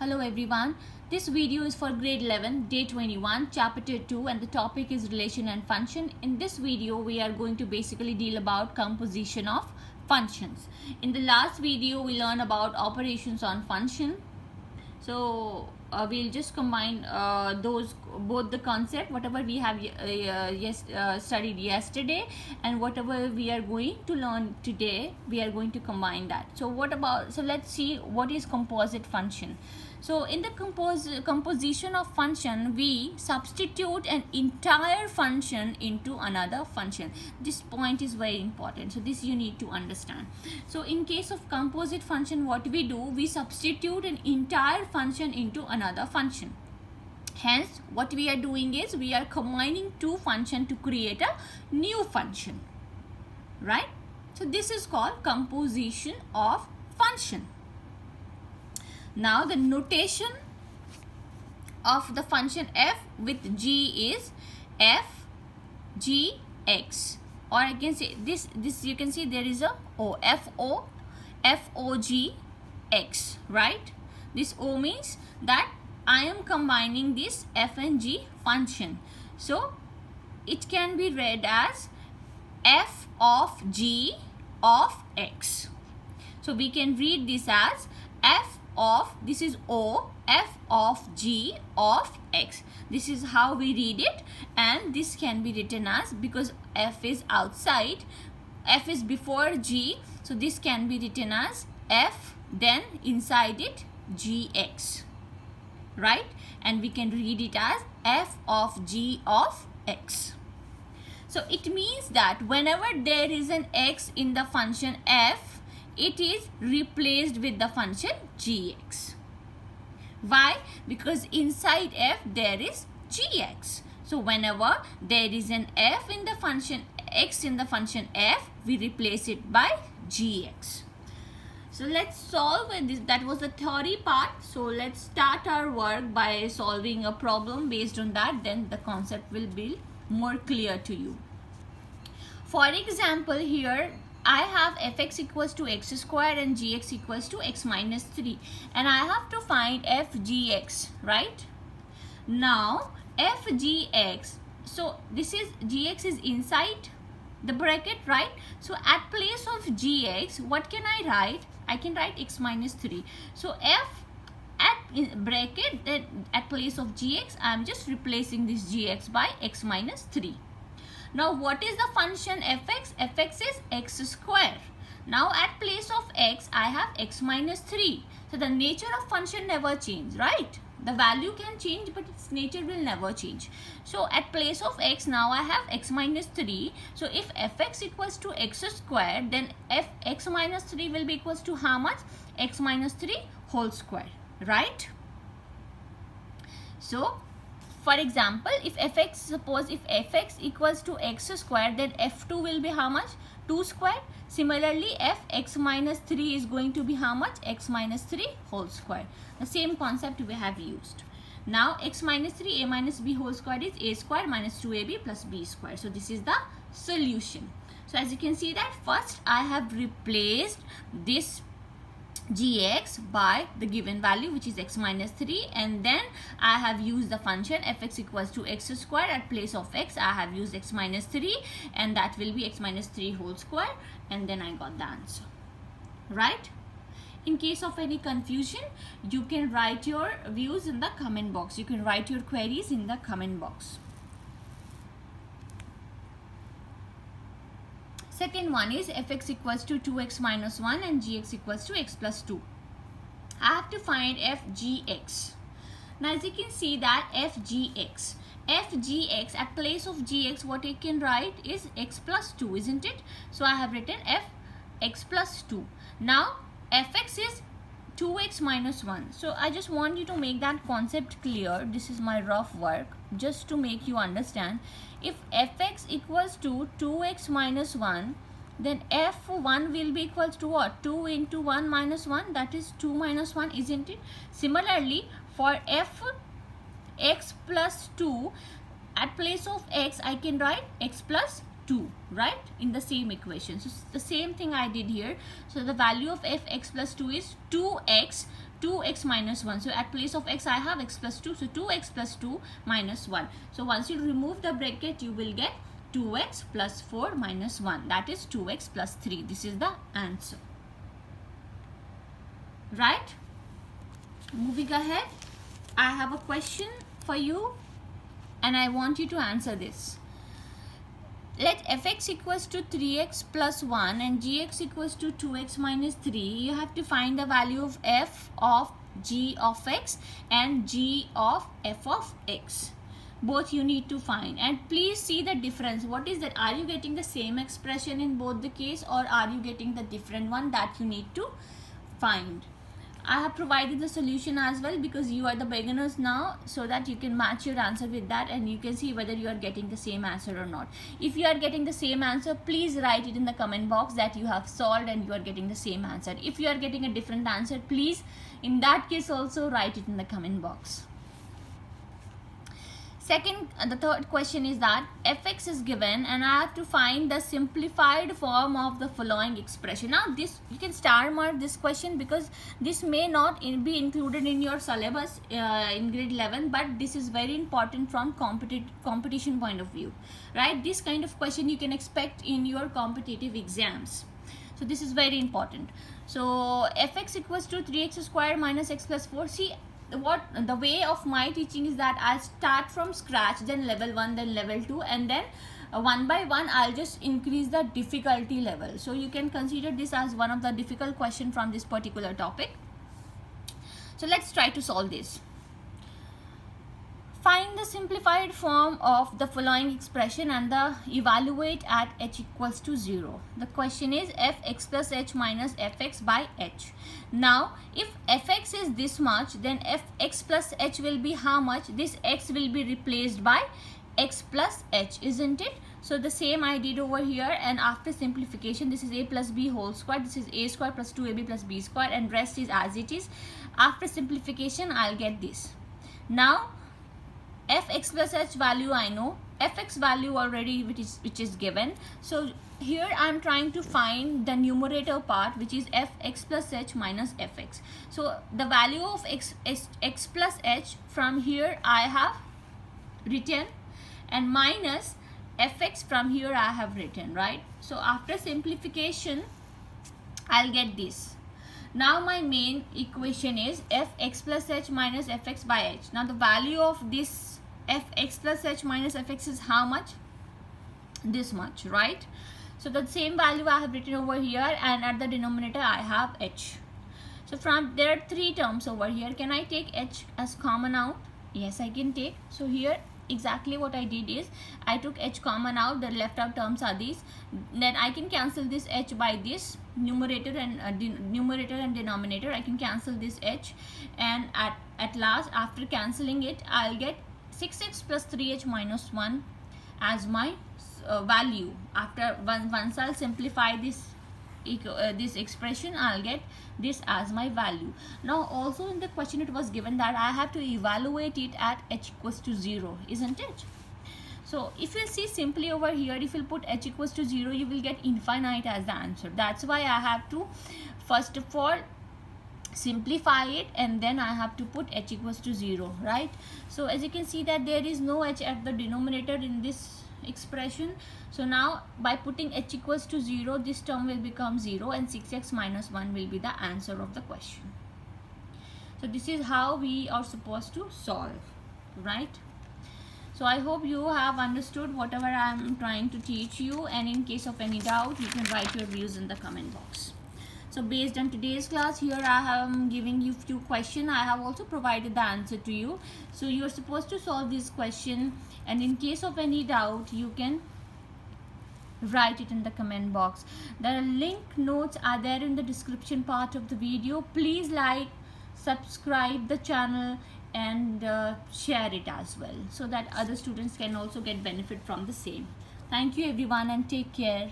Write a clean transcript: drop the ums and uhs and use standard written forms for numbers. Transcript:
Hello everyone. This video is for grade 11, day 21, chapter 2, and the topic is relation and function. In this video, we are going to basically deal about composition of functions. In the last video, we learned about operations on function. So we'll just combine both the concept, whatever we have studied yesterday and whatever we are going to learn today, we are going to combine that. So let's see what is composite function. So in the composition of function, we substitute an entire function into another function. This point is very important. So this you need to understand. So in case of composite function, what we do, we substitute an entire function into another function. Hence, what we are doing is we are combining two functions to create a new function, right? So this is called composition of function. Now the notation of the function f with g is f g x, or I can say this you can see there is a o, f o g x, right? This o means that I am combining this f and g function, so it can be read as f of g of x. So we can read this as f of, this is o, f of g of x. This is how we read it, and this can be written as, because f is outside, f is before g, so this can be written as f, then inside it gx, right? And we can read it as f of g of x. So it means that whenever there is an x in the function f, it is replaced with the function gx. Why? Because inside f there is gx. So whenever there is an f in the function, x in the function f, we replace it by gx. So let's solve this. That was the theory part. So let's start our work by solving a problem. Based on that, then the concept will be more clear to you. For example, here I have fx equals to x squared and gx equals to x minus 3, and I have to find f gx, right? Now f gx, so this is gx is inside the bracket, right? So at place of gx, what can I write? I can write x minus 3. So f at bracket, then at place of gx, I am just replacing this gx by x minus 3. Now what is the function fx? Fx is x square. Now at place of x, I have x minus 3. So the nature of function never change, right? The value can change, but its nature will never change. So at place of x, now I have x minus 3. So if fx equals to x square, then x minus 3 will be equals to how much? X minus 3 whole square, right? So for example, if fx, suppose if fx equals to x square, then f2 will be how much? 2 square. Similarly, fx minus 3 is going to be how much? X minus 3 whole square. The same concept we have used. Now x minus 3, a minus b whole square is a square minus 2ab plus b square. So this is the solution. So as you can see that first I have replaced this gx by the given value, which is x minus 3, and then I have used the function fx equals to x square. At place of x, I have used x minus 3, and that will be x minus 3 whole square, and then I got the answer, right? In case of any confusion, you can write your views in the comment box. You can write your queries in the comment box. Second one is fx equals to 2x minus 1 and gx equals to x plus 2. I have to find f gx. Now as you can see that f gx at place of gx, what I can write is x plus 2, isn't it? So I have written f x plus 2. Now fx is 2x minus 1. So I just want you to make that concept clear. This is my rough work just to make you understand. If fx equals to 2x minus 1, then f1 will be equals to what? 2 into 1 minus 1, that is 2 minus 1, isn't it? Similarly, for fx plus 2, at place of x, I can write x plus 2, right, in the same equation. So the same thing I did here. So the value of fx plus 2 is 2x 2x minus 1. So at place of x I have x plus 2. So 2x plus 2 minus 1. So once you remove the bracket, you will get 2x plus 4 minus 1. That is 2x plus 3. This is the answer. Right? Moving ahead, I have a question for you and I want you to answer this. Let fx equals to 3x plus 1 and gx equals to 2x minus 3. You have to find the value of f of g of x and g of f of x. Both you need to find, and please see the difference. What is that? Are you getting the same expression in both the case, or are you getting the different one? That you need to find. I have provided the solution as well because you are the beginners now, so that you can match your answer with that and you can see whether you are getting the same answer or not. If you are getting the same answer, please write it in the comment box that you have solved and you are getting the same answer. If you are getting a different answer, please in that case also write it in the comment box. Second, the third question is that fx is given and I have to find the simplified form of the following expression. Now this, you can star mark this question because this may not be included in your syllabus in grade 11, but this is very important from competition point of view, right? This kind of question you can expect in your competitive exams. So this is very important. So fx equals to 3x squared minus x plus 4. See, what the way of my teaching is that I start from scratch, then level 1, then level 2, and then one by one I'll just increase the difficulty level. So you can consider this as one of the difficult question from this particular topic. So let's try to solve this. Find the simplified form of the following expression and the evaluate at h equals to 0. The question is fx plus h minus fx by h. Now if fx is this much, then fx plus h will be how much? This x will be replaced by x plus h, isn't it? So the same I did over here, and after simplification, this is a plus b whole square, this is a square plus 2ab plus b square, and rest is as it is. After simplification I'll get this. Now fx plus h value I know, fx value already which is given. So here I am trying to find the numerator part, which is fx plus h minus fx. So the value of x plus h from here I have written, and minus fx from here I have written, right? So after simplification I'll get this. Now my main equation is fx plus h minus fx by h. Now the value of this fx plus h minus fx is how much? This much, right? So the same value I have written over here, and at the denominator I have h. So from there are three terms over here. Can I take h as common out? Yes, I can take. So here exactly what I did is I took h common out. The left out terms are these. Then I can cancel this h by this numerator and denominator. I can cancel this h, and at last after cancelling it I'll get 6x plus 3h minus 1 as my value. After once I'll simplify this expression, I'll get this as my value. Now also in the question it was given that I have to evaluate it at h equals to 0, isn't it? So if you see simply over here, if you put h equals to 0, you will get infinite as the answer. That's why I have to first of all simplify it, and then I have to put h equals to 0, right? So as you can see that there is no h at the denominator in this expression. So now by putting h equals to 0, this term will become 0 and 6x minus 1 will be the answer of the question. So this is how we are supposed to solve, right? So I hope you have understood whatever I am trying to teach you, and in case of any doubt you can write your views in the comment box. So based on today's class, here I am giving you few questions. I have also provided the answer to you. So you are supposed to solve this question, and in case of any doubt you can write it in the comment box. The link notes are there in the description part of the video. Please like, subscribe the channel, and share it as well, so that other students can also get benefit from the same. Thank you everyone, and take care.